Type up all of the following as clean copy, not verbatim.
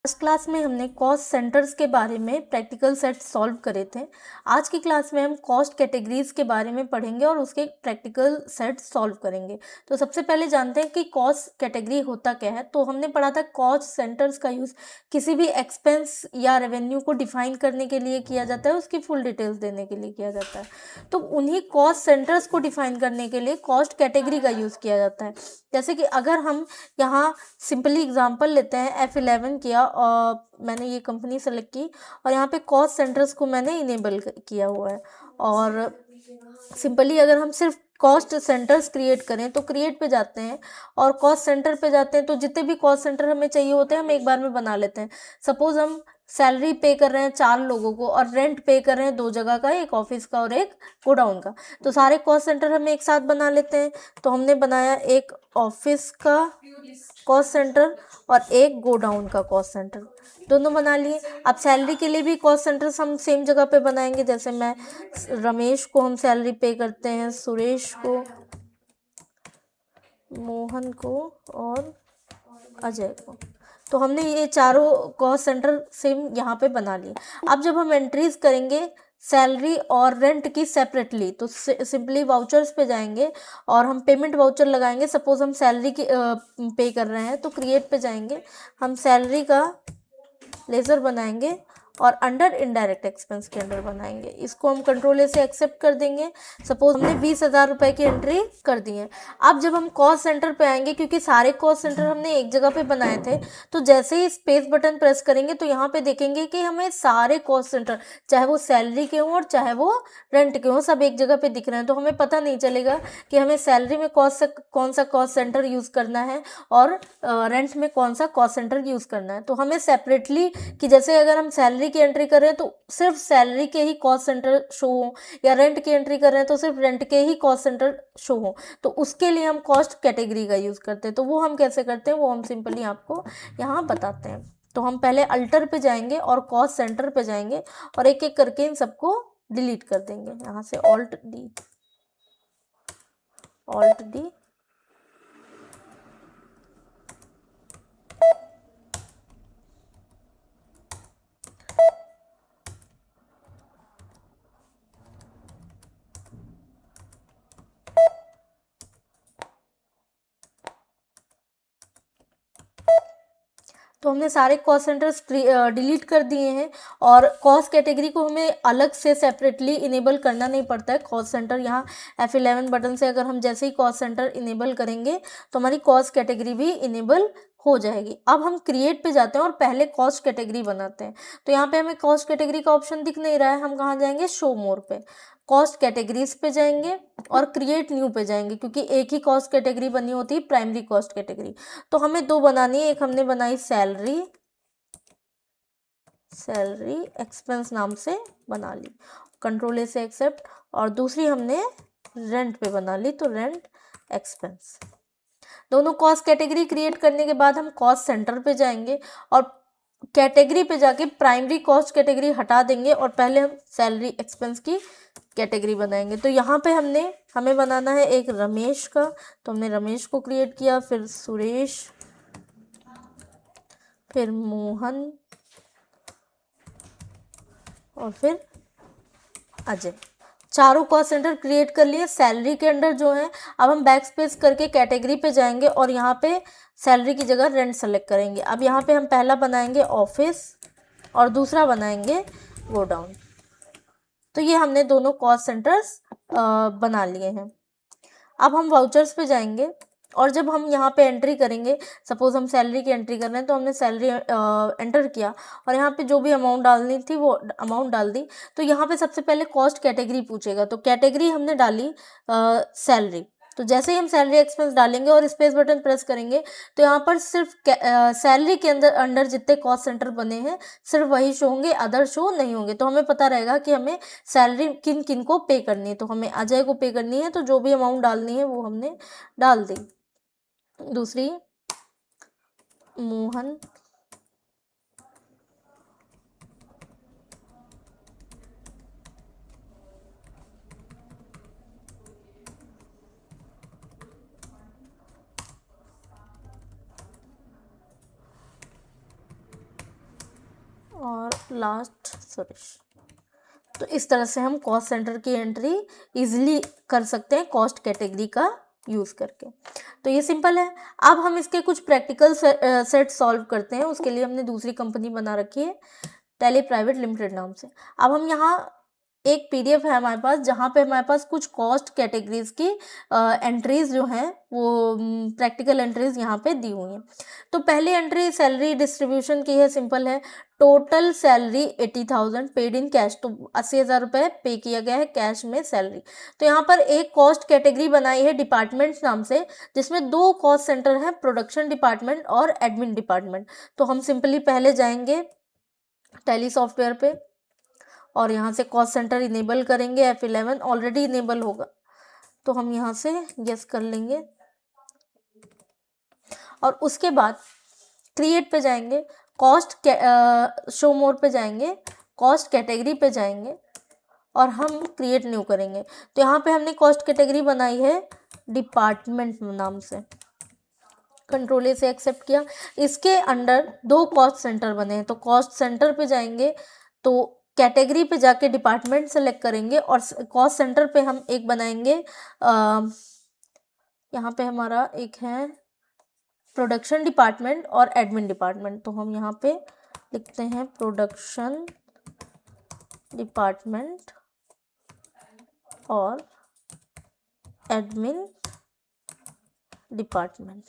Last class में हमने cost centres के बारे में प्रैक्टिकल सेट सॉल्व करे थे। आज की क्लास में हम कॉस्ट कैटेगरीज के बारे में पढ़ेंगे और उसके प्रैक्टिकल सेट सॉल्व करेंगे। तो सबसे पहले जानते हैं कि कॉस्ट कैटेगरी होता क्या है। तो हमने पढ़ा था कॉस्ट सेंटर्स का यूज़ किसी भी एक्सपेंस या रेवेन्यू को डिफाइन करने के लिए किया जाता है, उसकी फुल डिटेल्स देने के लिए किया जाता है। तो उन्हीं कॉस्ट सेंटर्स को डिफाइन करने के लिए कॉस्ट कैटेगरी का यूज़ किया जाता है। जैसे कि अगर हम यहाँ सिंपली एग्जांपल लेते हैं, F11 किया और मैंने ये कंपनी सेलेक्ट की और यहाँ पे कॉस्ट सेंटर्स को मैंने इनेबल किया हुआ है। और सिंपली अगर हम सिर्फ कॉस्ट सेंटर्स क्रिएट करें तो क्रिएट पे जाते हैं और कॉस्ट सेंटर पे जाते हैं, तो जितने भी कॉस्ट सेंटर हमें चाहिए होते हैं हम एक बार में बना लेते हैं। सपोज हम सैलरी पे कर रहे हैं 4 लोगों को और रेंट पे कर रहे हैं 2 जगह का, एक ऑफिस का और एक गोडाउन का, तो सारे कॉस्ट सेंटर हम एक साथ बना लेते हैं। तो हमने बनाया एक ऑफिस का कॉस्ट सेंटर और एक गोडाउन का कॉस्ट सेंटर, दोनों बना लिए। अब सैलरी के लिए भी कॉस्ट सेंटर्स हम सेम जगह पे बनाएंगे। जैसे मैं रमेश को हम सैलरी पे करते हैं, सुरेश को, मोहन को और अजय को। तो हमने ये चारों कॉस्ट सेंटर सेम यहाँ पे बना लिए। अब जब हम एंट्रीज करेंगे सैलरी और रेंट की सेपरेटली, तो सिंपली वाउचर्स पे जाएंगे और हम पेमेंट वाउचर लगाएंगे। सपोज हम सैलरी की पे कर रहे हैं तो क्रिएट पे जाएंगे, हम सैलरी का लेजर बनाएंगे और अंडर इनडायरेक्ट एक्सपेंस के अंडर बनाएंगे। इसको हम कंट्रोल ए से एक्सेप्ट कर देंगे। सपोज हमने 20,000 रुपए की एंट्री कर दी है। अब जब हम कॉस्ट सेंटर पे आएंगे, क्योंकि सारे कॉस्ट सेंटर हमने एक जगह पे बनाए थे, तो जैसे ही स्पेस बटन प्रेस करेंगे तो यहाँ पे देखेंगे कि हमें सारे कॉस्ट सेंटर, चाहे वो सैलरी के हों और चाहे वो रेंट के हों, सब एक जगह पे दिख रहे हैं। तो हमें पता नहीं चलेगा कि हमें सैलरी में कौन सा कॉस्ट सेंटर यूज़ करना है और रेंट में कौन सा कॉस्ट सेंटर यूज़ करना है। तो हमें सेपरेटली, कि जैसे अगर हम सैलरी की एंट्री कर रहे हैं तो सिर्फ सैलरी के ही कॉस्ट सेंटर शो हो, या रेंट की एंट्री कर रहे हैं तो सिर्फ रेंट के ही कॉस्ट सेंटर शो हो, तो उसके लिए हम कॉस्ट कैटेगरी का यूज़ करते हैं। तो वो हम कैसे करते हैं वो हम सिंपली आपको यहाँ बताते हैं। तो हम पहले अल्टर पे जाएंगे और कॉस्ट सेंटर पे जाएंगे और एक एक करके इन सबको डिलीट कर देंगे। यहाँ से ऑल्ट डी, ऑल्ट डी, तो हमने सारे कॉस्ट सेंटर्स डिलीट कर दिए हैं और कॉस्ट कैटेगरी को हमें अलग से सेपरेटली इनेबल करना नहीं पड़ता है। कॉस्ट सेंटर यहाँ F11 बटन से अगर हम जैसे ही कॉस्ट सेंटर इनेबल करेंगे तो हमारी कॉस्ट कैटेगरी भी इनेबल हो जाएगी। अब हम क्रिएट पे जाते हैं और पहले कॉस्ट कैटेगरी बनाते हैं। तो यहाँ पे हमें कॉस्ट कैटेगरी का ऑप्शन दिख नहीं रहा है, हम कहाँ जाएंगे, शो मोर पे, कॉस्ट कैटेगरीज पे जाएंगे और क्रिएट न्यू पे जाएंगे, क्योंकि एक ही कॉस्ट कैटेगरी बनी होती है, प्राइमरी कॉस्ट कैटेगरी। तो हमें 2 बनानी है, एक हमने बनाई सैलरी, सैलरी एक्सपेंस नाम से बना ली, कंट्रोल ए से एक्सेप्ट, और दूसरी हमने रेंट पे बना ली, तो रेंट एक्सपेंस। दोनों कॉस्ट कैटेगरी क्रिएट करने के बाद हम कॉस्ट सेंटर पे जाएंगे और कैटेगरी पे जाके प्राइमरी कॉस्ट कैटेगरी हटा देंगे और पहले हम सैलरी एक्सपेंस की कैटेगरी बनाएंगे। तो यहाँ पे हमें बनाना है एक रमेश का, तो हमने रमेश को क्रिएट किया, फिर सुरेश, फिर मोहन और फिर अजय। चारों कॉस्ट सेंटर क्रिएट कर लिए सैलरी के अंडर जो है। अब हम बैक स्पेस करके कैटेगरी पे जाएंगे और यहाँ पे सैलरी की जगह रेंट सेलेक्ट करेंगे। अब यहाँ पे हम पहला बनाएंगे ऑफिस और दूसरा बनाएंगे गोडाउन। तो ये हमने दोनों कॉस्ट सेंटर्स बना लिए हैं। अब हम वाउचर्स पे जाएंगे और जब हम यहाँ पे एंट्री करेंगे, सपोज हम सैलरी की एंट्री कर रहे हैं, तो हमने सैलरी एंटर किया और यहाँ पे जो भी अमाउंट डालनी थी वो अमाउंट डाल दी। तो यहाँ पे सबसे पहले कॉस्ट कैटेगरी पूछेगा, तो कैटेगरी हमने डाली सैलरी। तो जैसे ही हम सैलरी एक्सपेंस डालेंगे और स्पेस बटन प्रेस करेंगे तो यहाँ पर सिर्फ सैलरी के अंडर जितने कॉस्ट सेंटर बने हैं सिर्फ वही शो होंगे, अदर शो नहीं होंगे। तो हमें पता रहेगा कि हमें सैलरी किन किन को पे करनी है। तो हमें अजय को पे करनी है, तो जो भी अमाउंट डालनी है वो हमने डाल दी। दूसरी मोहन, और लास्ट सुरेश। तो इस तरह से हम कॉस्ट सेंटर की एंट्री इजीली कर सकते हैं कॉस्ट कैटेगरी का यूज़ करके। तो ये सिंपल है। अब हम इसके कुछ प्रैक्टिकल सेट सॉल्व करते हैं। उसके लिए हमने दूसरी कंपनी बना रखी है टैली प्राइवेट लिमिटेड नाम से। अब हम यहाँ एक पीडीएफ है हमारे पास जहाँ पे हमारे पास कुछ कॉस्ट कैटेगरीज की एंट्रीज जो हैं वो प्रैक्टिकल एंट्रीज यहाँ पे दी हुई हैं। तो पहली एंट्री सैलरी डिस्ट्रीब्यूशन की है, सिंपल है। Total salary 80,000 paid in cash, तो 80,000 रुपये पे किया गया है कैश में सैलरी। तो यहाँ पर एक कॉस्ट कैटेगरी बनाई है डिपार्टमेंट्स नाम से, जिसमें दो कॉस्ट सेंटर हैं, प्रोडक्शन डिपार्टमेंट और एडमिन डिपार्टमेंट। तो हम सिंपली पहले जाएंगे टैली सॉफ्टवेयर पे और यहाँ से कॉस्ट सेंटर इनेबल करेंगे। F11 ऑलरेडी इनेबल होगा तो हम यहाँ से यस कर लेंगे और उसके बाद क्रिएट पे जाएंगे, कॉस्ट शो मोर पे जाएंगे, कॉस्ट कैटेगरी पे जाएंगे और हम क्रिएट न्यू करेंगे। तो यहाँ पे हमने कॉस्ट कैटेगरी बनाई है डिपार्टमेंट नाम से, कंट्रोल ए से एक्सेप्ट किया। इसके अंडर दो कॉस्ट सेंटर बने हैं, तो कॉस्ट सेंटर पे जाएंगे तो कैटेगरी पे जाके डिपार्टमेंट सेलेक्ट करेंगे और कॉस्ट सेंटर पे हम एक बनाएंगे, यहाँ पे हमारा एक है प्रोडक्शन डिपार्टमेंट और एडमिन डिपार्टमेंट। तो हम यहाँ पे लिखते हैं प्रोडक्शन डिपार्टमेंट और एडमिन डिपार्टमेंट,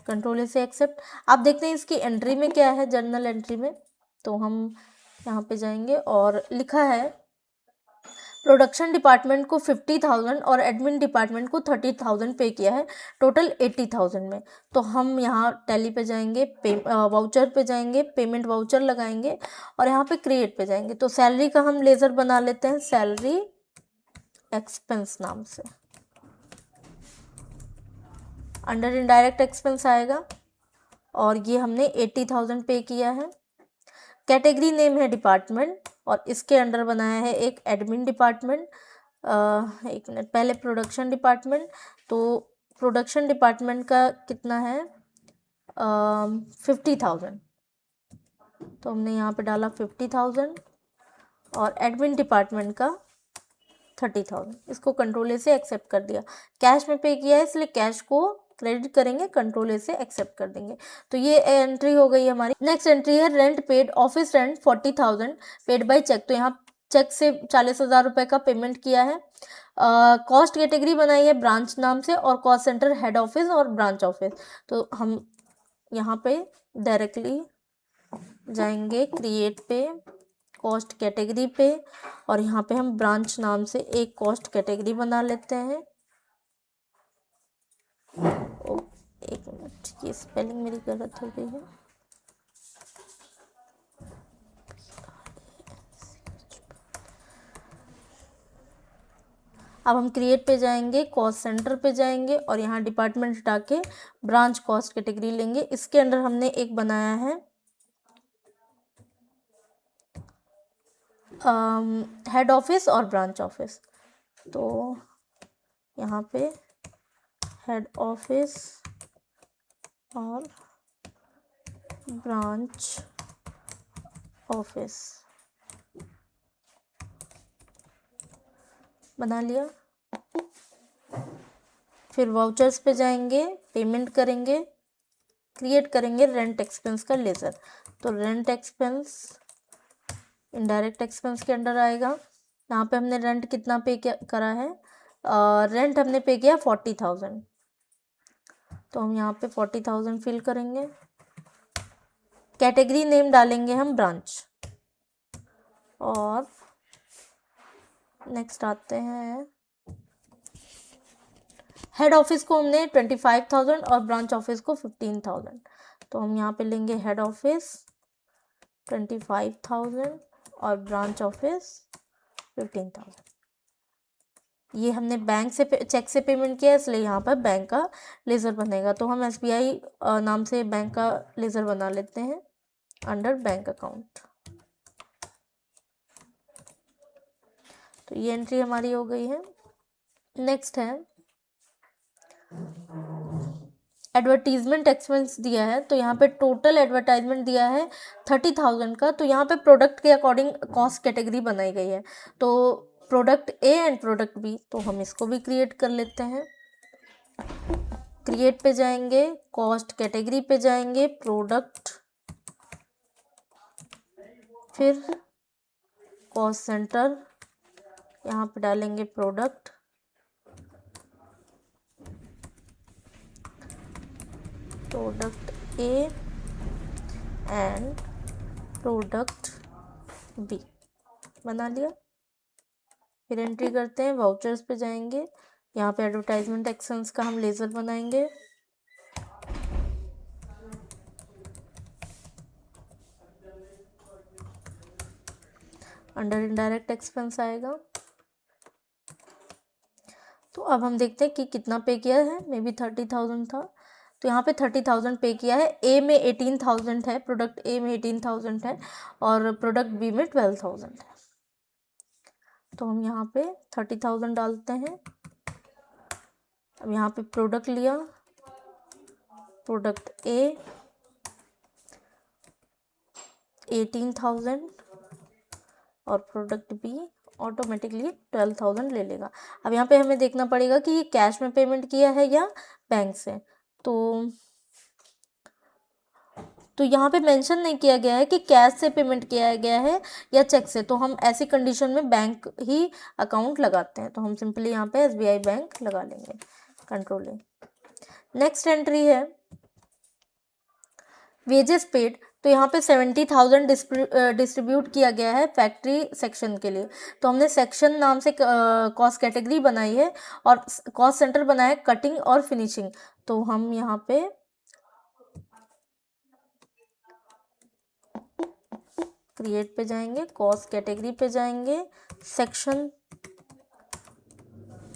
कंट्रोल ए से एक्सेप्ट। आप देखते हैं इसकी एंट्री में क्या है, जर्नल एंट्री में। तो हम यहाँ पे जाएंगे और लिखा है प्रोडक्शन डिपार्टमेंट को 50,000 और एडमिन डिपार्टमेंट को 30,000 पे किया है, टोटल 80,000 में। तो हम यहाँ टैली पे जाएंगे, वाउचर पे जाएंगे, पेमेंट वाउचर लगाएंगे और यहाँ पे क्रिएट पे जाएंगे। तो सैलरी का हम लेजर बना लेते हैं सैलरी एक्सपेंस नाम से, अंडर इनडायरेक्ट एक्सपेंस आएगा और ये हमने 80,000 पे किया है। कैटेगरी नेम है डिपार्टमेंट और इसके अंडर बनाया है एक एडमिन डिपार्टमेंट। एक मिनट, पहले प्रोडक्शन डिपार्टमेंट। तो प्रोडक्शन डिपार्टमेंट का कितना है 50,000, तो हमने यहाँ पे डाला 50,000 और एडमिन डिपार्टमेंट का 30,000। इसको कंट्रोल ए से एक्सेप्ट कर दिया। कैश में पे किया है इसलिए कैश को क्रेडिट करेंगे, कंट्रोल ए से एक्सेप्ट कर देंगे। तो ये एंट्री हो गई हमारी। नेक्स्ट एंट्री है rent paid, office rent 40,000 paid by cheque. तो यहाँ चेक से 40,000 रुपये का पेमेंट किया है। कॉस्ट कैटेगरी बनाई है ब्रांच नाम से और कॉस्ट सेंटर हेड ऑफिस और ब्रांच ऑफिस। तो हम यहाँ पे डायरेक्टली जाएंगे क्रिएट पे, कॉस्ट कैटेगरी पे और यहाँ पे हम ब्रांच नाम से एक कॉस्ट कैटेगरी बना लेते हैं। एक मिनट, ये स्पेलिंग मेरी गलत हो गई है। अब हम क्रिएट पे जाएंगे, कॉस्ट सेंटर पे जाएंगे और यहाँ डिपार्टमेंट हटा के ब्रांच कॉस्ट कैटेगरी लेंगे। इसके अंदर हमने एक बनाया है हेड ऑफिस और ब्रांच ऑफिस। तो यहाँ पे हेड ऑफिस और ब्रांच ऑफिस बना लिया। फिर वाउचर्स पे जाएंगे, पेमेंट करेंगे, क्रिएट करेंगे रेंट एक्सपेंस का लेजर। तो रेंट एक्सपेंस इनडायरेक्ट एक्सपेंस के अंडर आएगा। यहाँ पे हमने रेंट कितना पे करा है, रेंट हमने पे किया 40,000। तो हम यहाँ पे 40,000 फिल करेंगे। कैटेगरी नेम डालेंगे हम ब्रांच और नेक्स्ट आते हैं हेड ऑफिस को हमने 25,000 और ब्रांच ऑफिस को 15,000। तो हम यहाँ पे लेंगे हेड ऑफिस 25,000 और ब्रांच ऑफिस 15,000। ये हमने बैंक से चेक से पेमेंट किया इसलिए यहाँ पर बैंक का लेज़र बनेगा। तो हम SBI नाम से बैंक का लेज़र बना लेते हैं अंडर बैंक अकाउंट। तो ये एंट्री हमारी हो गई है। नेक्स्ट है एडवर्टीजमेंट एक्सपेंस दिया है, तो यहाँ पे टोटल एडवर्टाइजमेंट दिया है 30,000 का। तो यहाँ पे प्रोडक्ट के अकॉर्डिंग कॉस्ट कैटेगरी बनाई गई है, तो product A and product B, तो हम इसको भी क्रिएट कर लेते हैं। क्रिएट पे जाएंगे, कॉस्ट कैटेगरी पे जाएंगे, प्रोडक्ट, फिर कॉस्ट सेंटर, यहाँ पे डालेंगे product, product A and product B, बना लिया। फिर एंट्री करते हैं, वाउचर्स पे जाएंगे, यहाँ पे एडवर्टाइजमेंट एक्शंस का हम लेजर बनाएंगे। अंडर इनडायरेक्ट एक्सपेंस आएगा। तो अब हम देखते हैं कि कितना पे किया है, मे बी 30,000 था, तो यहाँ पे 30,000 पे किया है। ए में 18,000 है, प्रोडक्ट ए में 18,000 है और प्रोडक्ट बी में 12,000 है। तो हम यहाँ पे 30,000 डालते हैं। अब यहाँ पे प्रोडक्ट लिया, प्रोडक्ट ए 18,000 और प्रोडक्ट बी ऑटोमेटिकली 12,000 ले लेगा। अब यहाँ पे हमें देखना पड़ेगा कि ये कैश में पेमेंट किया है या बैंक से। तो यहाँ पे मेंशन नहीं किया गया है कि कैश से पेमेंट किया गया है या चेक से, तो हम ऐसी कंडीशन में बैंक ही अकाउंट लगाते हैं, तो हम सिंपली यहाँ पे SBI बैंक लगा लेंगे, कंट्रोल ए। नेक्स्ट एंट्री है वेजेस पेड, तो यहाँ पे 70,000 डिस्ट्रीब्यूट किया गया है फैक्ट्री सेक्शन के लिए। तो हमने सेक्शन नाम से कॉस्ट कैटेगरी बनाई है और कॉस्ट सेंटर बनाया है कटिंग और फिनिशिंग। तो हम यहाँ पे क्रिएट पे जाएंगे, कॉस्ट कैटेगरी पे जाएंगे, सेक्शन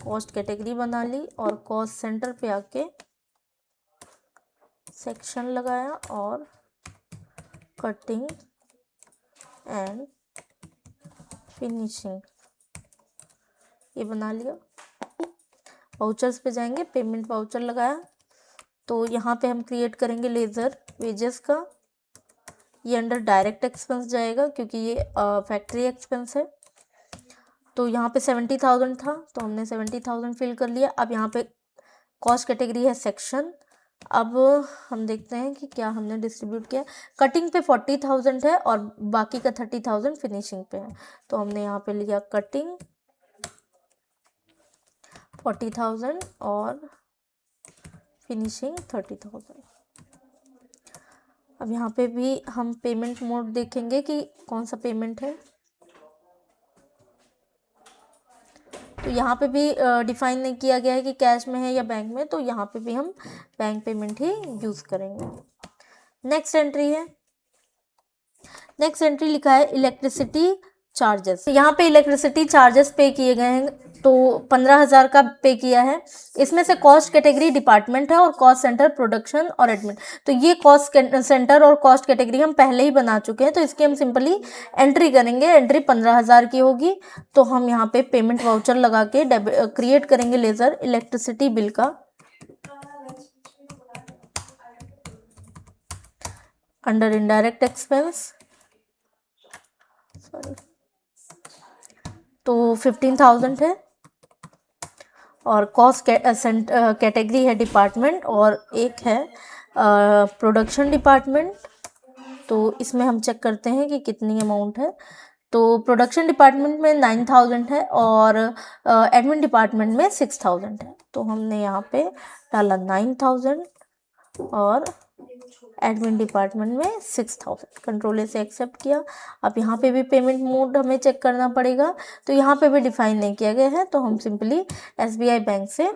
कॉस्ट कैटेगरी बना ली और कॉस्ट सेंटर पे आके सेक्शन लगाया और कटिंग एंड फिनिशिंग ये बना लिया। वाउचर्स पे जाएंगे, पेमेंट वाउचर लगाया, तो यहाँ पे हम क्रिएट करेंगे लेजर वेजेस का। ये अंडर डायरेक्ट एक्सपेंस जाएगा क्योंकि ये फैक्ट्री एक्सपेंस है। तो यहाँ पे 70,000 था, तो हमने 70,000 फिल कर लिया। अब यहाँ पे कॉस्ट कैटेगरी है सेक्शन। अब हम देखते हैं कि क्या हमने डिस्ट्रीब्यूट किया। कटिंग पे 40,000 है और बाकी का 30,000 फिनिशिंग पे है, तो हमने यहाँ पे लिया कटिंग 40,000 और फिनिशिंग 30,000। अब यहाँ पे भी हम पेमेंट मोड देखेंगे कि कौन सा पेमेंट है। तो यहाँ पे भी डिफाइन नहीं किया गया है कि कैश में है या बैंक में, तो यहाँ पे भी हम बैंक पेमेंट ही यूज़ करेंगे। नेक्स्ट एंट्री है, नेक्स्ट एंट्री लिखा है इलेक्ट्रिसिटी चार्जेस। यहाँ पे इलेक्ट्रिसिटी चार्जेस पे किए गए हैं, तो 15,000 का पे किया है। इसमें से कॉस्ट कैटेगरी डिपार्टमेंट है और कॉस्ट सेंटर प्रोडक्शन और एडमिन। तो ये कॉस्ट सेंटर और कॉस्ट कैटेगरी हम पहले ही बना चुके हैं, तो इसकी हम सिंपली एंट्री करेंगे। एंट्री 15,000 की होगी, तो हम यहाँ पे पेमेंट वाउचर लगा के क्रिएट करेंगे लेजर इलेक्ट्रिसिटी बिल का। अंडर इनडायरेक्ट एक्सपेंस, सॉरी, तो 15,000 है और कॉस्ट कैटेगरी है डिपार्टमेंट और एक है प्रोडक्शन डिपार्टमेंट। तो इसमें हम चेक करते हैं कि कितनी अमाउंट है। तो प्रोडक्शन डिपार्टमेंट में 9,000 है और एडमिन डिपार्टमेंट में 6,000 है। तो हमने यहाँ पे डाला 9,000 और एडमिन डिपार्टमेंट में 6,000, कंट्रोल से एक्सेप्ट किया। अब यहाँ पे भी पेमेंट मोड हमें चेक करना पड़ेगा, तो यहाँ पे भी डिफाइन नहीं किया गया है, तो हम सिंपली SBI बैंक से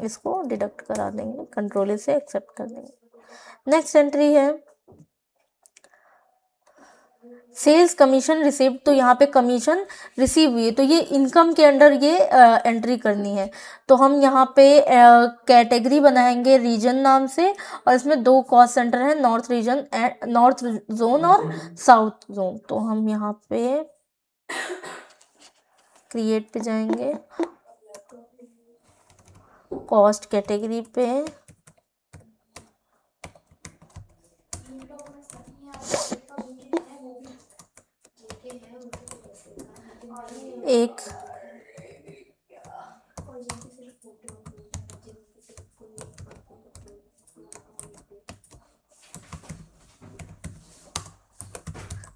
इसको डिडक्ट करा देंगे, कंट्रोल से एक्सेप्ट कर देंगे। नेक्स्ट एंट्री है सेल्स कमीशन रिसीव्ड, तो यहाँ पे कमीशन रिसीव हुई है, तो ये इनकम के अंडर ये एंट्री करनी है। तो हम यहाँ पे कैटेगरी बनाएंगे रीजन नाम से और इसमें दो कॉस्ट सेंटर है, north region and north zone और साउथ जोन। तो हम यहाँ पे क्रिएट पे जाएंगे, कॉस्ट कैटेगरी पे एक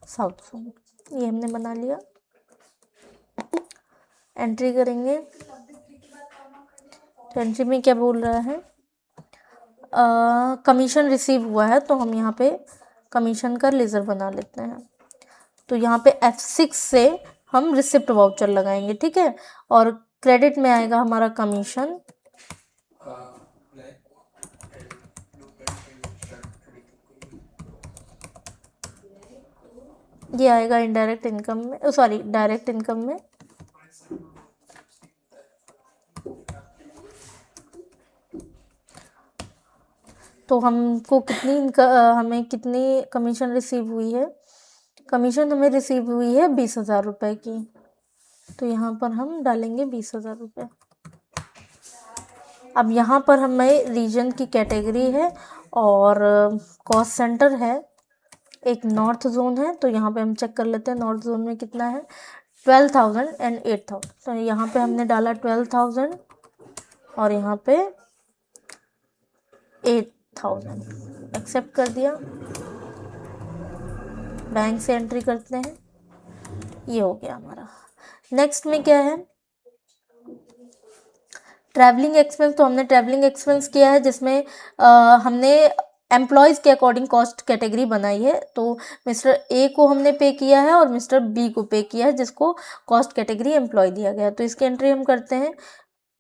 साउथ जोन, ये हमने बना लिया। एंट्री करेंगे, एंट्री में क्या बोल रहा है, कमीशन रिसीव हुआ है, तो हम यहाँ पे कमीशन का लेज़र बना लेते हैं। तो यहाँ पे F6 से हम रिसिप्ट वाउचर लगाएंगे, ठीक है, और क्रेडिट में आएगा हमारा कमीशन। ये आएगा इनडायरेक्ट इनकम में, सॉरी डायरेक्ट इनकम में। तो हमको हमें कितनी कमीशन रिसीव हुई है, कमीशन हमें रिसीव हुई है 20,000 रुपये की। तो यहाँ पर हम डालेंगे 20,000 रुपये। अब यहाँ पर हमें रीजन की कैटेगरी है और कॉस्ट सेंटर है, एक नॉर्थ जोन है। तो यहाँ पे हम चेक कर लेते हैं नॉर्थ जोन में कितना है, 12,000 एंड 8,000। तो यहाँ पे हमने डाला 12,000 और यहाँ पे 8,000, एक्सेप्ट कर दिया। बैंक से एंट्री करते हैं, ये हो गया हमारा। नेक्स्ट में क्या है, ट्रैवलिंग एक्सपेंस। तो हमने ट्रैवलिंग एक्सपेंस किया है जिसमें हमने एम्प्लॉयज़ के अकॉर्डिंग कॉस्ट कैटेगरी बनाई है। तो मिस्टर ए को हमने पे किया है और मिस्टर बी को पे किया है, जिसको कॉस्ट कैटेगरी एम्प्लॉय दिया गया। तो इसकी एंट्री हम करते हैं।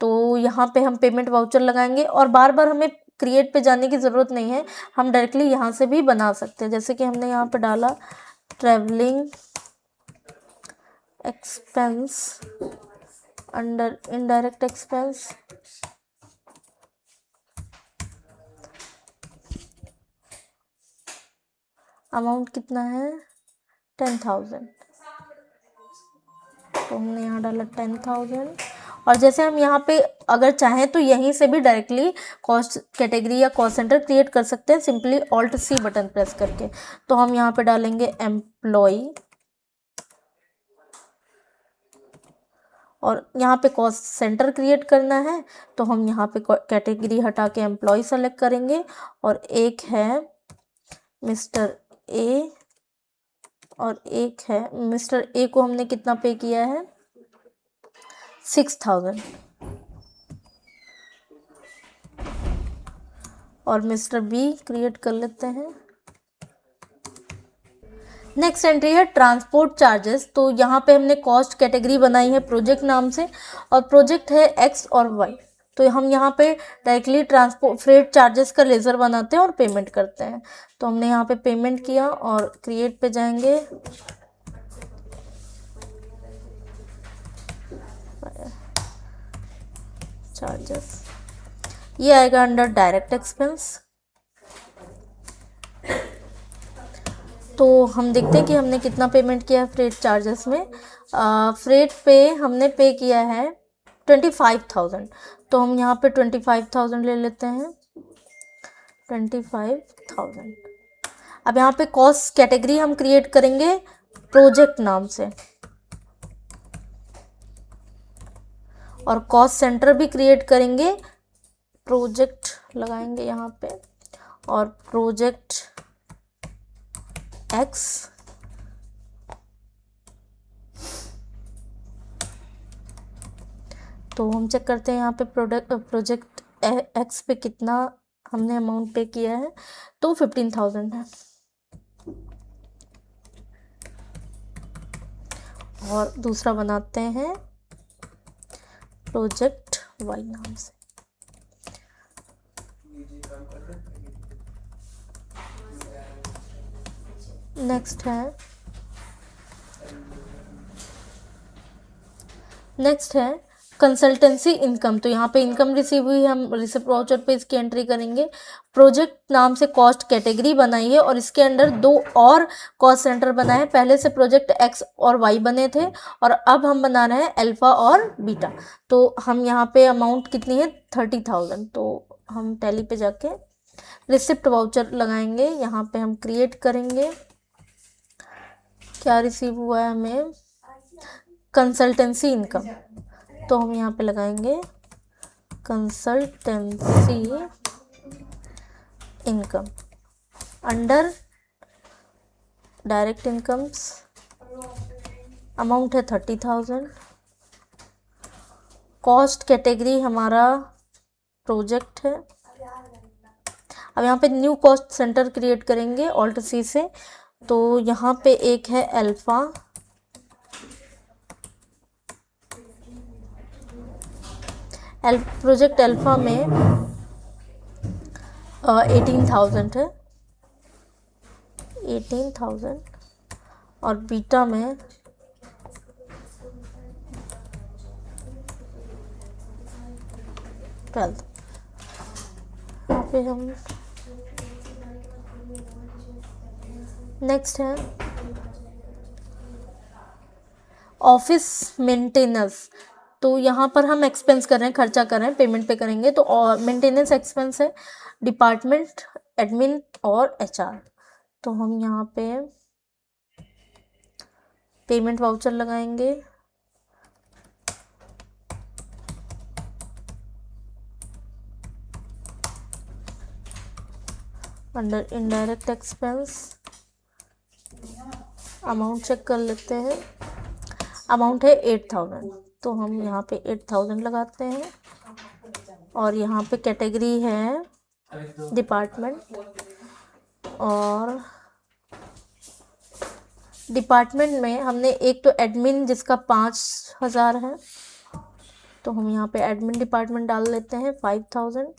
तो यहाँ पे हम पेमेंट वाउचर लगाएंगे और बार बार हमें क्रिएट पे जाने की ज़रूरत नहीं है, हम डायरेक्टली यहाँ से भी बना सकते हैं। जैसे कि हमने यहाँ पे डाला travelling expense under indirect expense, amount कितना है 10,000। तो हमने यहाँ डाला 10,000। और जैसे हम यहाँ पे अगर चाहें तो यहीं से भी डायरेक्टली कॉस्ट कैटेगरी या कॉस्ट सेंटर क्रिएट कर सकते हैं, सिंपली Alt+C बटन प्रेस करके। तो हम यहाँ पे डालेंगे एम्प्लॉय और यहाँ पे कॉस्ट सेंटर क्रिएट करना है। तो हम यहाँ पे कैटेगरी हटा के एम्प्लॉय सेलेक्ट करेंगे और एक है मिस्टर ए और एक है मिस्टर ए को हमने कितना पे किया है 6,000 और मिस्टर बी क्रिएट कर लेते हैं। नेक्स्ट एंट्री है ट्रांसपोर्ट चार्जेस। तो यहाँ पे हमने कॉस्ट कैटेगरी बनाई है प्रोजेक्ट नाम से और प्रोजेक्ट है एक्स और वाई। तो हम यहाँ पे डायरेक्टली ट्रांसपोर्ट फ्रेट चार्जेस का लेज़र बनाते हैं और पेमेंट करते हैं। तो हमने यहाँ पे पेमेंट किया और क्रिएट पे जाएंगे, चार्जेस, ये आएगा अंडर डायरेक्ट एक्सपेंस। तो हम देखते हैं कि हमने कितना पेमेंट किया है फ्रेट चार्जेस में। फ्रेट पे हमने पे किया है 25,000। तो हम यहाँ पे 25,000 ले लेते हैं, 25,000। अब यहाँ पे कॉस्ट कैटेगरी हम क्रिएट करेंगे प्रोजेक्ट नाम से और कॉस्ट सेंटर भी क्रिएट करेंगे, प्रोजेक्ट लगाएंगे यहाँ पे और प्रोजेक्ट एक्स। तो हम चेक करते हैं यहाँ पे प्रोजेक्ट एक्स पे कितना हमने अमाउंट पे किया है, तो 15,000 है। और दूसरा बनाते हैं प्रोजेक्ट वाई नाम से। नेक्स्ट है कंसल्टेंसी इनकम। तो यहाँ पे इनकम रिसीव हुई है, हम रिसिप्ट वाउचर पे इसकी एंट्री करेंगे। प्रोजेक्ट नाम से कॉस्ट कैटेगरी बनाई है और इसके अंडर 2 और कॉस्ट सेंटर बनाए हैं। पहले से प्रोजेक्ट एक्स और वाई बने थे और अब हम बना रहे हैं अल्फा और बीटा। तो हम यहाँ पे अमाउंट कितनी है 30,000। तो हम टैली पे जाके रिसिप्ट वाउचर लगाएंगे, यहाँ पे हम क्रिएट करेंगे। क्या रिसीव हुआ है हमें? कंसल्टेंसी इनकम, तो हम यहाँ पे लगाएंगे consultancy income under direct incomes. Amount है 30,000। कॉस्ट कैटेगरी हमारा प्रोजेक्ट है। अब यहाँ पे न्यू कॉस्ट सेंटर क्रिएट करेंगे ऑल्ट सी से। तो यहाँ पे एक है अल्फा, प्रोजेक्ट अल्फा में 18,000 है, 18,000। और बीटा में 12। यहाँ पे हम नेक्स्ट है ऑफिस मेंटेनेंस। तो यहाँ पर हम एक्सपेंस कर रहे हैं, खर्चा कर रहे हैं, पेमेंट पे करेंगे। तो और मेंटेनेंस एक्सपेंस है डिपार्टमेंट, एडमिन और एचआर। तो हम यहाँ पे पेमेंट वाउचर लगाएंगे। Under indirect expense amount check कर लेते हैं। अमाउंट है 8,000, तो हम यहाँ पे 8,000 लगाते हैं। और यहाँ पे कैटेगरी है डिपार्टमेंट, और डिपार्टमेंट में हमने एक तो एडमिन जिसका 5,000 है, तो हम यहाँ पे एडमिन डिपार्टमेंट डाल लेते हैं 5,000।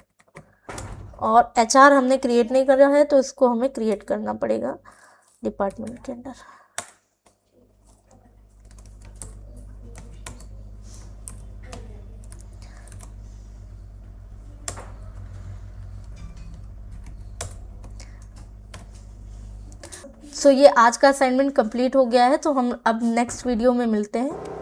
और एचआर हमने क्रिएट नहीं करा है, तो इसको हमें क्रिएट करना पड़ेगा डिपार्टमेंट के अंदर। सो ये आज का असाइनमेंट कंप्लीट हो गया है। तो हम अब नेक्स्ट वीडियो में मिलते हैं।